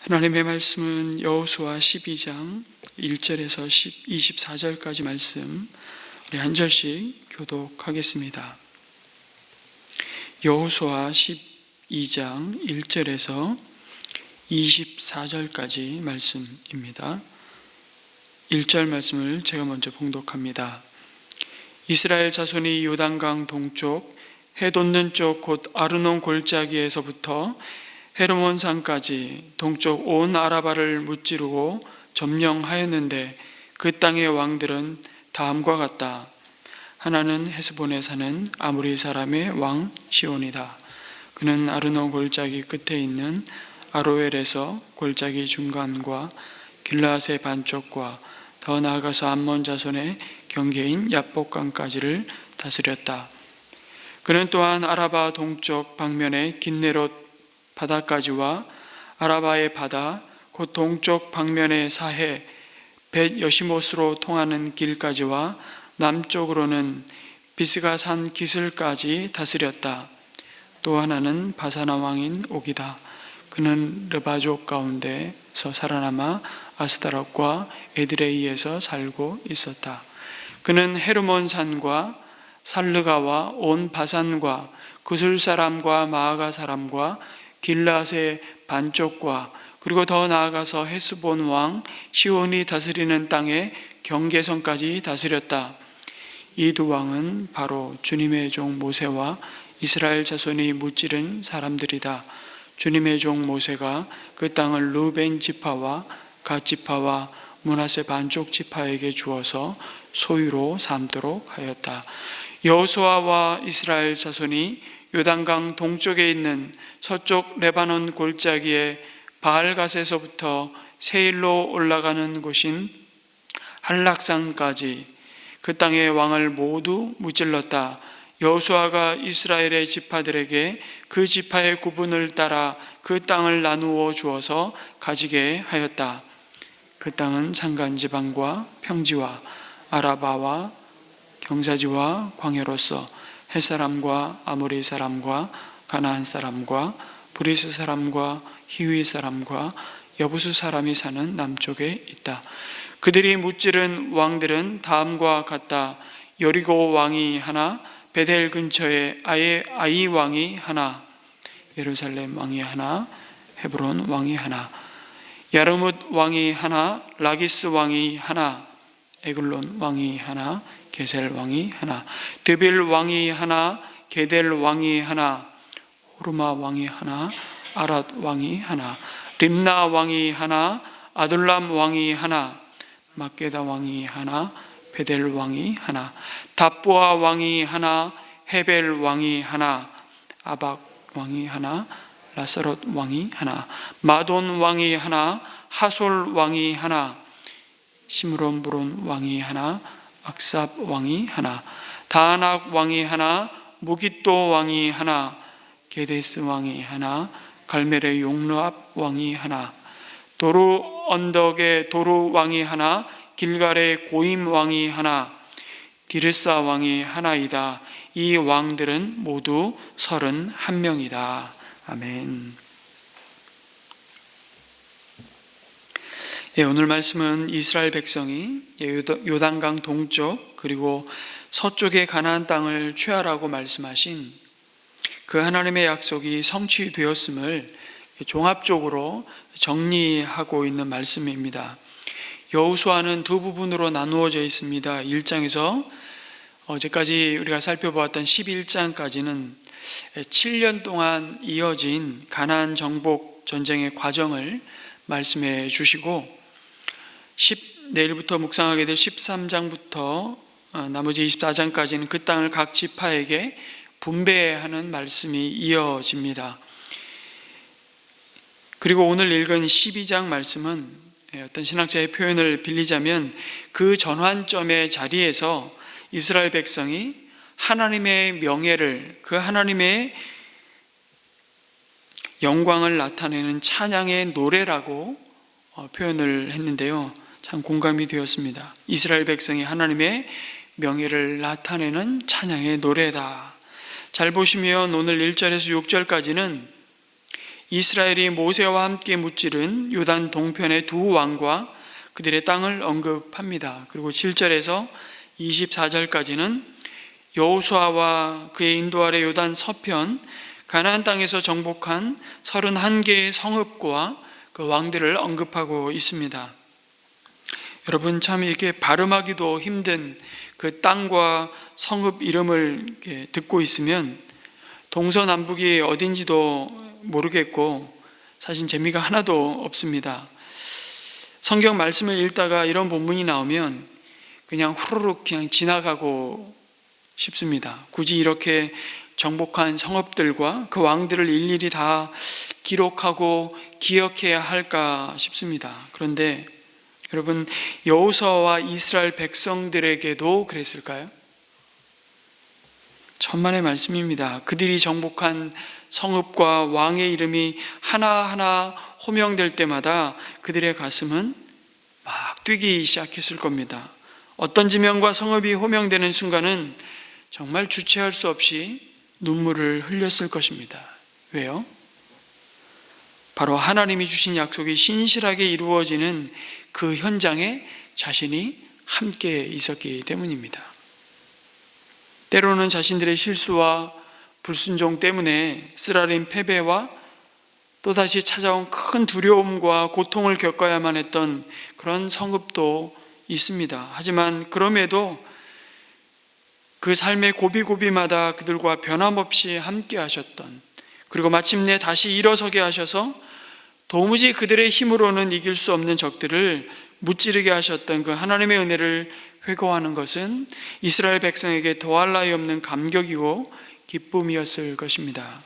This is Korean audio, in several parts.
하나님의 말씀은 여호수아 12장 1절에서 24절까지 말씀, 우리 한 절씩 교독하겠습니다. 여호수아 12장 1절에서 24절까지 말씀입니다. 1절 말씀을 제가 먼저 봉독합니다. 이스라엘 자손이 요단강 동쪽 해 돋는 쪽 곧 아르논 골짜기에서부터 헤르몬 산까지 동쪽 온 아라바를 무찌르고 점령하였는데 그 땅의 왕들은 다음과 같다. 하나는 헤스본에 사는 아모리 사람의 왕 시온이다. 그는 아르논 골짜기 끝에 있는 아로엘에서 골짜기 중간과 길라앗의 반쪽과 더 나아가서 암몬 자손의 경계인 얍복강까지를 다스렸다. 그는 또한 아라바 동쪽 방면의 긴네롯 바다까지와 아라바의 바다 곧 동쪽 방면의 사해 벳 여시못으로 통하는 길까지와 남쪽으로는 비스가 산 기슬까지 다스렸다. 또 하나는 바사나 왕인 옥이다. 그는 르바족 가운데서 살아남아 아스타롯과 에드레이에서 살고 있었다. 그는 헤르몬 산과 살르가와 온 바산과 구술 사람과 마아가 사람과 길라앗의 반쪽과 그리고 더 나아가서 헤스본 왕 시온이 다스리는 땅의 경계선까지 다스렸다. 이 두 왕은 바로 주님의 종 모세와 이스라엘 자손이 무찌른 사람들이다. 주님의 종 모세가 그 땅을 르벤 지파와 갓 지파와 므낫세 반쪽 지파에게 주어서 소유로 삼도록 하였다. 여호수아와 이스라엘 자손이 요단강 동쪽에 있는 서쪽 레바논 골짜기의 바알갓에서부터 세일로 올라가는 곳인 한락산까지 그 땅의 왕을 모두 무찔렀다. 여호수아가 이스라엘의 지파들에게 그 지파의 구분을 따라 그 땅을 나누어 주어서 가지게 하였다. 그 땅은 산간지방과 평지와 아라바와 경사지와 광야로서 햇사람과 아모리 사람과 가나안 사람과 브리스 사람과 히위 사람과 여부수 사람이 사는 남쪽에 있다. 그들이 무찌른 왕들은 다음과 같다. 여리고 왕이 하나, 베델 근처에 아이 왕이 하나, 예루살렘 왕이 하나, 헤브론 왕이 하나, 야르뭇 왕이 하나, 라기스 왕이 하나, 에글론 왕이 하나, 게셀 왕이 하나, 드빌 왕이 하나, 게델 왕이 하나, 호르마 왕이 하나, 아랏 왕이 하나, 림나 왕이 하나, 아둘람 왕이 하나, 막게다 왕이 하나, 베델 왕이 하나, 답보아 왕이 하나, 헤벨 왕이 하나, 아박 왕이 하나, 라사롯 왕이 하나, 마돈 왕이 하나, 하솔 왕이 하나, 시므론 브론 왕이 하나, 악삽 왕이 하나, 다낙 왕이 하나, 무깃도 왕이 하나, 게데스 왕이 하나, 갈멜의 용르압 왕이 하나, 도루 언덕의 도루 왕이 하나, 길갈의 고임 왕이 하나, 디르사 왕이 하나이다. 이 왕들은 모두 31명이다. 아멘. 오늘 말씀은 이스라엘 백성이 요단강 동쪽 그리고 서쪽의 가나안 땅을 취하라고 말씀하신 그 하나님의 약속이 성취되었음을 종합적으로 정리하고 있는 말씀입니다. 여호수아는 두 부분으로 나누어져 있습니다. 1장에서 어제까지 우리가 살펴보았던 11장까지는 7년 동안 이어진 가나안 정복 전쟁의 과정을 말씀해 주시고 내일부터 묵상하게 될 13장부터 나머지 24장까지는 그 땅을 각 지파에게 분배하는 말씀이 이어집니다. 그리고 오늘 읽은 12장 말씀은 어떤 신학자의 표현을 빌리자면 그 전환점의 자리에서 이스라엘 백성이 하나님의 명예를, 그 하나님의 영광을 나타내는 찬양의 노래라고 표현을 했는데요, 참 공감이 되었습니다. 이스라엘 백성이 하나님의 명예를 나타내는 찬양의 노래다. 잘 보시면 오늘 1절에서 6절까지는 이스라엘이 모세와 함께 무찌른 요단 동편의 두 왕과 그들의 땅을 언급합니다. 그리고 7절에서 24절까지는 여호수아와 그의 인도 아래 요단 서편 가나안 땅에서 정복한 31개의 성읍과 그 왕들을 언급하고 있습니다. 여러분, 참 이렇게 발음하기도 힘든 그 땅과 성읍 이름을 이렇게 듣고 있으면 동서남북이 어딘지도 모르겠고 사실 재미가 하나도 없습니다. 성경 말씀을 읽다가 이런 본문이 나오면 그냥 후루룩 그냥 지나가고 싶습니다. 굳이 이렇게 정복한 성읍들과 그 왕들을 일일이 다 기록하고 기억해야 할까 싶습니다. 그런데 여러분, 여호수아와 이스라엘 백성들에게도 그랬을까요? 천만의 말씀입니다. 그들이 정복한 성읍과 왕의 이름이 하나하나 호명될 때마다 그들의 가슴은 막 뛰기 시작했을 겁니다. 어떤 지명과 성읍이 호명되는 순간은 정말 주체할 수 없이 눈물을 흘렸을 것입니다. 왜요? 바로 하나님이 주신 약속이 신실하게 이루어지는 그 현장에 자신이 함께 있었기 때문입니다. 때로는 자신들의 실수와 불순종 때문에 쓰라린 패배와 또다시 찾아온 큰 두려움과 고통을 겪어야만 했던 그런 성읍도 있습니다. 하지만 그럼에도 그 삶의 고비고비마다 그들과 변함없이 함께 하셨던, 그리고 마침내 다시 일어서게 하셔서 도무지 그들의 힘으로는 이길 수 없는 적들을 무찌르게 하셨던 그 하나님의 은혜를 회고하는 것은 이스라엘 백성에게 더할 나위 없는 감격이고 기쁨이었을 것입니다.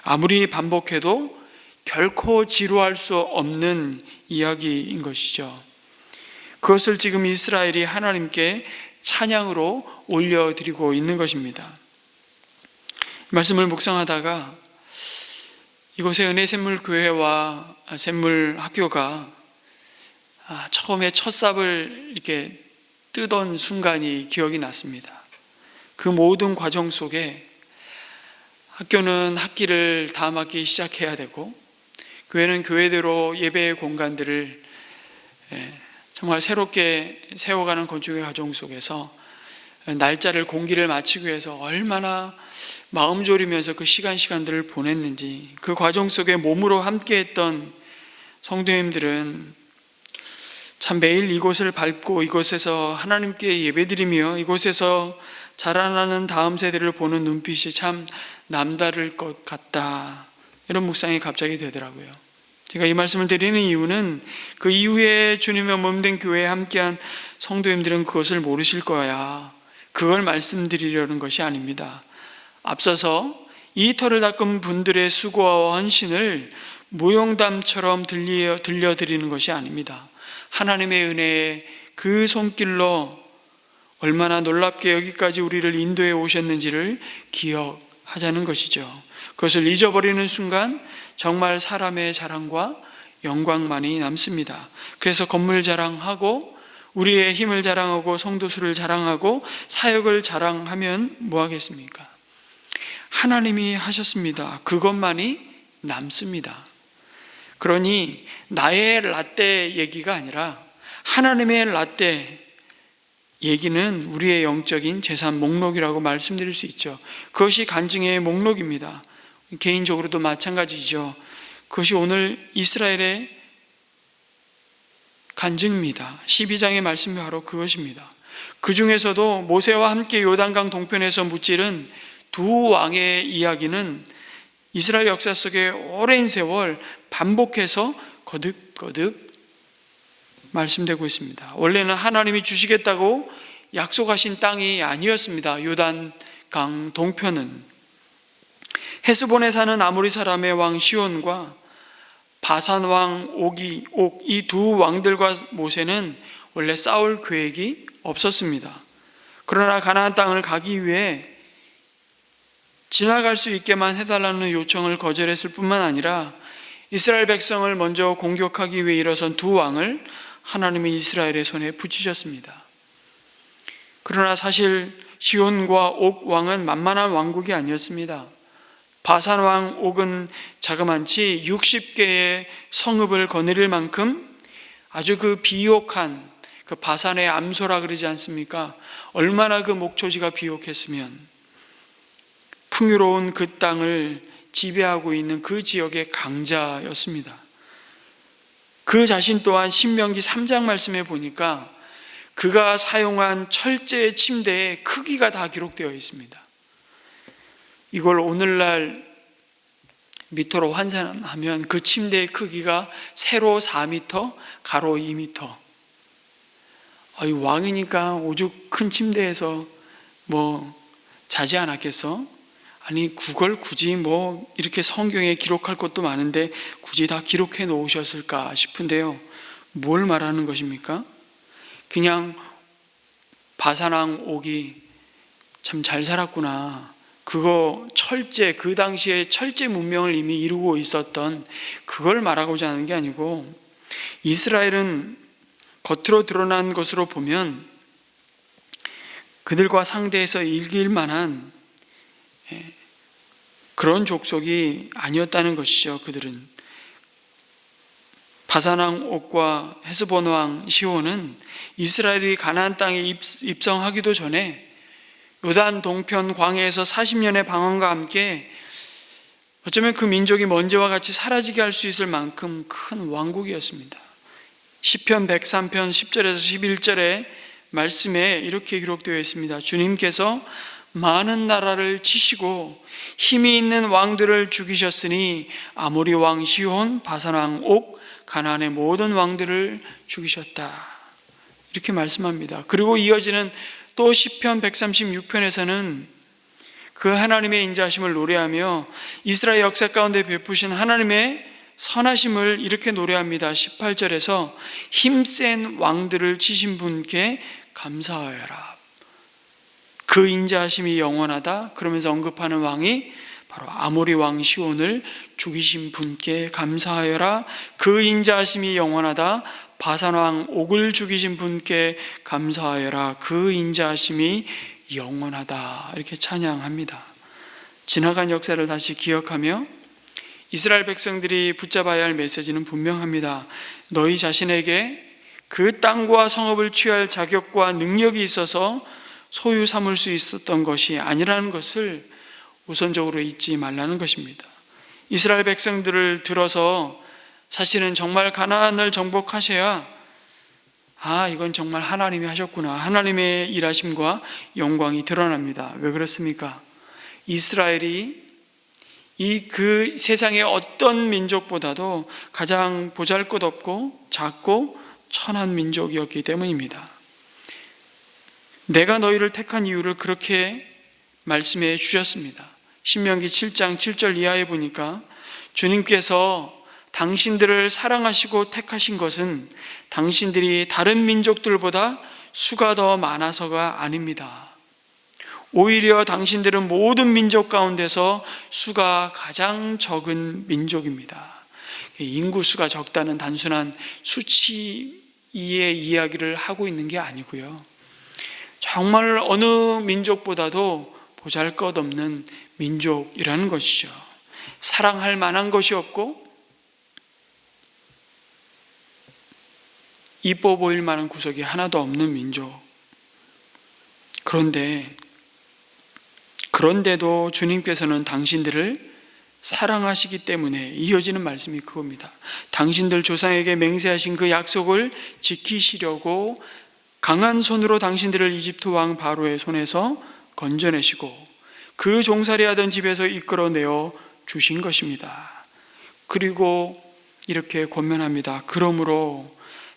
아무리 반복해도 결코 지루할 수 없는 이야기인 것이죠. 그것을 지금 이스라엘이 하나님께 찬양으로 올려드리고 있는 것입니다. 말씀을 묵상하다가 이곳의 은혜샘물교회와 샘물학교가 처음에 첫 삽을 이렇게 뜨던 순간이 기억이 났습니다. 그 모든 과정 속에 학교는 학기를 다음 학기 시작해야 되고, 교회는 교회대로 예배의 공간들을 정말 새롭게 세워가는 건축의 과정 속에서 날짜를 공기를 맞추기 위해서 얼마나 마음 졸이면서 그 시간들을 보냈는지, 그 과정 속에 몸으로 함께했던 성도님들은 참 매일 이곳을 밟고 이곳에서 하나님께 예배드리며 이곳에서 자라나는 다음 세대를 보는 눈빛이 참 남다를 것 같다, 이런 묵상이 갑자기 되더라고요. 제가 이 말씀을 드리는 이유는 그 이후에 주님의 몸된 교회에 함께한 성도님들은 그것을 모르실 거야, 그걸 말씀드리려는 것이 아닙니다. 앞서서 이 터를 닦은 분들의 수고와 헌신을 무용담처럼 들려드리는 것이 아닙니다. 하나님의 은혜의 그 손길로 얼마나 놀랍게 여기까지 우리를 인도해 오셨는지를 기억하자는 것이죠. 그것을 잊어버리는 순간 정말 사람의 자랑과 영광만이 남습니다. 그래서 건물 자랑하고 우리의 힘을 자랑하고 성도수를 자랑하고 사역을 자랑하면 뭐하겠습니까? 하나님이 하셨습니다. 그것만이 남습니다. 그러니 나의 라떼 얘기가 아니라 하나님의 라떼 얘기는 우리의 영적인 재산 목록이라고 말씀드릴 수 있죠. 그것이 간증의 목록입니다. 개인적으로도 마찬가지죠. 그것이 오늘 이스라엘의 간증입니다. 12장의 말씀이 바로 그것입니다. 그 중에서도 모세와 함께 요단강 동편에서 무찌른 두 왕의 이야기는 이스라엘 역사 속에 오랜 세월 반복해서 거듭거듭 말씀되고 있습니다. 원래는 하나님이 주시겠다고 약속하신 땅이 아니었습니다. 요단강 동편은 헤스본에 사는 아모리 사람의 왕 시온과 바산 왕 옥이 이 두 왕들과 모세는 원래 싸울 계획이 없었습니다. 그러나 가나안 땅을 가기 위해 지나갈 수 있게만 해달라는 요청을 거절했을 뿐만 아니라 이스라엘 백성을 먼저 공격하기 위해 일어선 두 왕을 하나님이 이스라엘의 손에 붙이셨습니다. 그러나 사실 시온과 옥 왕은 만만한 왕국이 아니었습니다. 바산 왕 옥은 자그만치 60개의 성읍을 거느릴 만큼 아주 그 비옥한 그 바산의 암소라 그러지 않습니까? 얼마나 그 목초지가 비옥했으면 풍요로운 그 땅을 지배하고 있는 그 지역의 강자였습니다. 그 자신 또한 신명기 3장 말씀에 보니까 그가 사용한 철제 침대의 크기가 다 기록되어 있습니다. 이걸 오늘날 미터로 환산하면 그 침대의 크기가 세로 4m, 가로 2m. 왕이니까 오죽 큰 침대에서 자지 않았겠어? 아니 그걸 굳이 이렇게 성경에 기록할 것도 많은데 굳이 다 기록해 놓으셨을까 싶은데요. 뭘 말하는 것입니까? 그냥 바산왕 옥이 참 잘 살았구나. 그거 철제, 그 당시에 철제 문명을 이미 이루고 있었던 그걸 말하고자 하는 게 아니고, 이스라엘은 겉으로 드러난 것으로 보면 그들과 상대해서 이길 만한 그런 족속이 아니었다는 것이죠. 그들은 바산왕 옥과 헤스본 왕 시온은 이스라엘이 가나안 땅에 입성하기도 전에 요단 동편 광야에서 40년의 방황과 함께 어쩌면 그 민족이 먼지와 같이 사라지게 할 수 있을 만큼 큰 왕국이었습니다. 시편 103편 10절에서 11절의 말씀에 이렇게 기록되어 있습니다. 주님께서 많은 나라를 치시고 힘이 있는 왕들을 죽이셨으니 아모리 왕 시온, 바산 왕 옥, 가나안의 모든 왕들을 죽이셨다. 이렇게 말씀합니다. 그리고 이어지는 또 시편 136편에서는 그 하나님의 인자하심을 노래하며 이스라엘 역사 가운데 베푸신 하나님의 선하심을 이렇게 노래합니다. 18절에서 힘센 왕들을 치신 분께 감사하여라. 그 인자하심이 영원하다. 그러면서 언급하는 왕이 바로 아모리 왕 시온을 죽이신 분께 감사하여라. 그 인자하심이 영원하다. 바산 왕 옥을 죽이신 분께 감사하여라. 그 인자하심이 영원하다. 이렇게 찬양합니다. 지나간 역사를 다시 기억하며 이스라엘 백성들이 붙잡아야 할 메시지는 분명합니다. 너희 자신에게 그 땅과 성읍을 취할 자격과 능력이 있어서 소유 삼을 수 있었던 것이 아니라는 것을 우선적으로 잊지 말라는 것입니다. 이스라엘 백성들을 들어서 사실은 정말 가나안을 정복하셔야 이건 정말 하나님이 하셨구나, 하나님의 일하심과 영광이 드러납니다. 왜 그렇습니까? 이스라엘이 그 세상의 어떤 민족보다도 가장 보잘것없고 작고 천한 민족이었기 때문입니다. 내가 너희를 택한 이유를 그렇게 말씀해 주셨습니다. 신명기 7장 7절 이하에 보니까 주님께서 당신들을 사랑하시고 택하신 것은 당신들이 다른 민족들보다 수가 더 많아서가 아닙니다. 오히려 당신들은 모든 민족 가운데서 수가 가장 적은 민족입니다. 인구수가 적다는 단순한 수치의 이야기를 하고 있는 게 아니고요. 정말 어느 민족보다도 보잘것없는 민족이라는 것이죠. 사랑할 만한 것이 없고 이뻐 보일 만한 구석이 하나도 없는 민족. 그런데도 주님께서는 당신들을 사랑하시기 때문에 이어지는 말씀이 그겁니다. 당신들 조상에게 맹세하신 그 약속을 지키시려고 강한 손으로 당신들을 이집트 왕 바로의 손에서 건져내시고 그 종살이하던 집에서 이끌어내어 주신 것입니다. 그리고 이렇게 권면합니다. 그러므로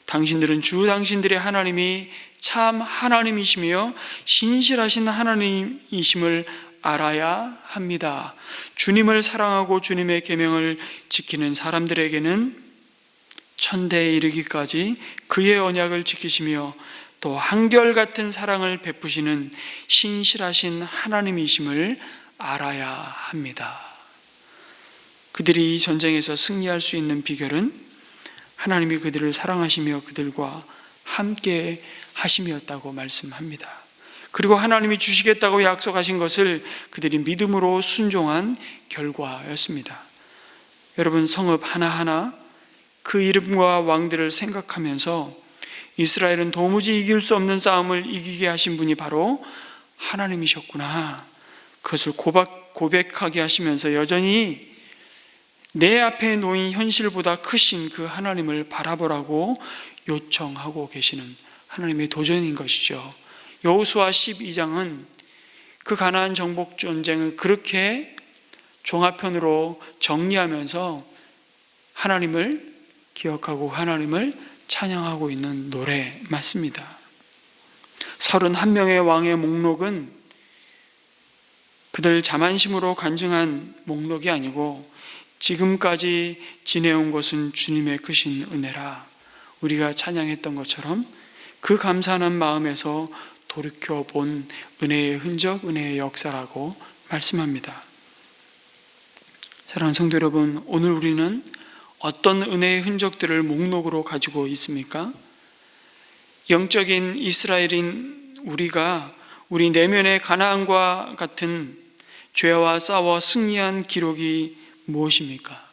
당신들은 주 당신들의 하나님이 참 하나님이시며 신실하신 하나님이심을 알아야 합니다. 주님을 사랑하고 주님의 계명을 지키는 사람들에게는 천대에 이르기까지 그의 언약을 지키시며 또 한결같은 사랑을 베푸시는 신실하신 하나님이심을 알아야 합니다. 그들이 이 전쟁에서 승리할 수 있는 비결은 하나님이 그들을 사랑하시며 그들과 함께 하심이었다고 말씀합니다. 그리고 하나님이 주시겠다고 약속하신 것을 그들이 믿음으로 순종한 결과였습니다. 여러분, 성읍 하나하나 그 이름과 왕들을 생각하면서 이스라엘은 도무지 이길 수 없는 싸움을 이기게 하신 분이 바로 하나님이셨구나, 그것을 고백하게 하시면서 여전히 내 앞에 놓인 현실보다 크신 그 하나님을 바라보라고 요청하고 계시는 하나님의 도전인 것이죠. 여호수아 12장은 그 가나안 정복 전쟁을 그렇게 종합편으로 정리하면서 하나님을 기억하고 하나님을 찬양하고 있는 노래 맞습니다. 31명의 왕의 목록은 그들 자만심으로 간증한 목록이 아니고 지금까지 지내온 것은 주님의 크신 은혜라, 우리가 찬양했던 것처럼 그 감사하는 마음에서 돌이켜본 은혜의 흔적, 은혜의 역사라고 말씀합니다. 사랑하는 성도 여러분, 오늘 우리는 어떤 은혜의 흔적들을 목록으로 가지고 있습니까? 영적인 이스라엘인 우리가 우리 내면의 가나안과 같은 죄와 싸워 승리한 기록이 무엇입니까?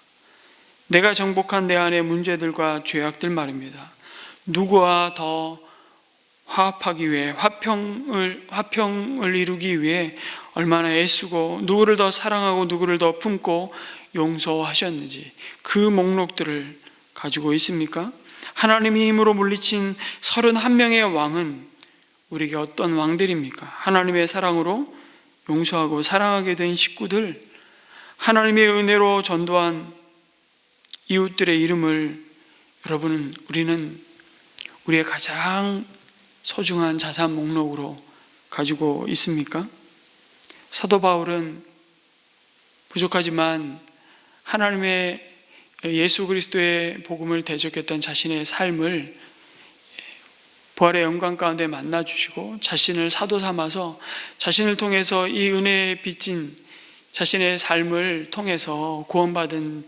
내가 정복한 내 안의 문제들과 죄악들 말입니다. 누구와 더 화합하기 위해, 화평을 이루기 위해 얼마나 애쓰고 누구를 더 사랑하고 누구를 더 품고 용서하셨는지 그 목록들을 가지고 있습니까? 하나님의 힘으로 물리친 31명의 왕은 우리에게 어떤 왕들입니까? 하나님의 사랑으로 용서하고 사랑하게 된 식구들, 하나님의 은혜로 전도한 이웃들의 이름을 우리는 우리의 가장 소중한 자산 목록으로 가지고 있습니까? 사도 바울은 부족하지만 하나님의 예수 그리스도의 복음을 대적했던 자신의 삶을 부활의 영광 가운데 만나주시고 자신을 사도 삼아서 자신을 통해서 이 은혜에 빚진 자신의 삶을 통해서 구원받은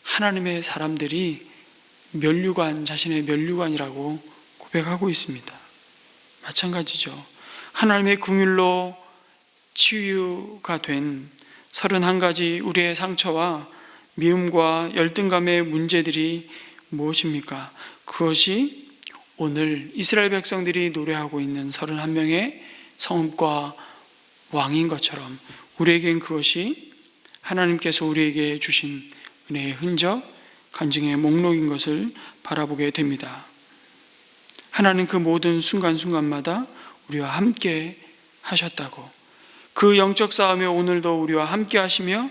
하나님의 사람들이 자신의 면류관이라고 고백하고 있습니다. 마찬가지죠. 하나님의 긍휼로 치유가 된 31가지 우리의 상처와 미움과 열등감의 문제들이 무엇입니까? 그것이 오늘 이스라엘 백성들이 노래하고 있는 31명의 성읍과 왕인 것처럼 우리에겐 그것이 하나님께서 우리에게 주신 은혜의 흔적, 간증의 목록인 것을 바라보게 됩니다. 하나님 그 모든 순간순간마다 우리와 함께 하셨다고, 그 영적 싸움에 오늘도 우리와 함께 하시며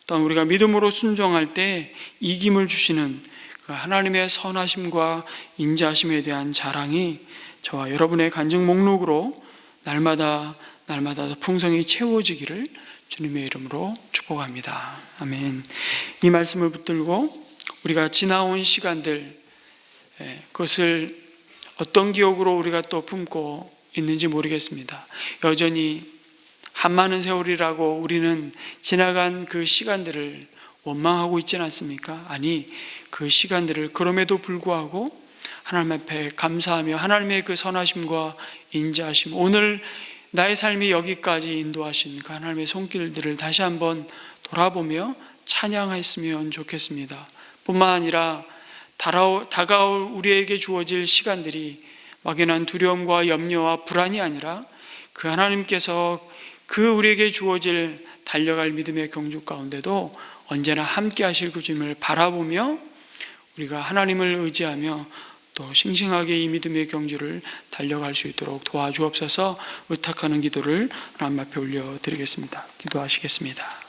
또한 우리가 믿음으로 순종할 때 이김을 주시는 그 하나님의 선하심과 인자하심에 대한 자랑이 저와 여러분의 간증 목록으로 날마다 더 풍성히 채워지기를 주님의 이름으로 축복합니다. 아멘. 이 말씀을 붙들고 우리가 지나온 시간들, 그것을 어떤 기억으로 우리가 또 품고 있는지 모르겠습니다. 여전히 한많은 세월이라고 우리는 지나간 그 시간들을 원망하고 있지는 않습니까? 아니, 그 시간들을 그럼에도 불구하고 하나님 앞에 감사하며 하나님의 그 선하심과 인자하심, 오늘 나의 삶이 여기까지 인도하신 그 하나님의 손길들을 다시 한번 돌아보며 찬양했으면 좋겠습니다. 뿐만 아니라 다가올 우리에게 주어질 시간들이 막연한 두려움과 염려와 불안이 아니라 그 하나님께서 그 우리에게 주어질 달려갈 믿음의 경주 가운데도 언제나 함께 하실 그 주님을 바라보며 우리가 하나님을 의지하며 또 싱싱하게 이 믿음의 경주를 달려갈 수 있도록 도와주옵소서. 의탁하는 기도를 하나님 앞에 올려드리겠습니다. 기도하시겠습니다.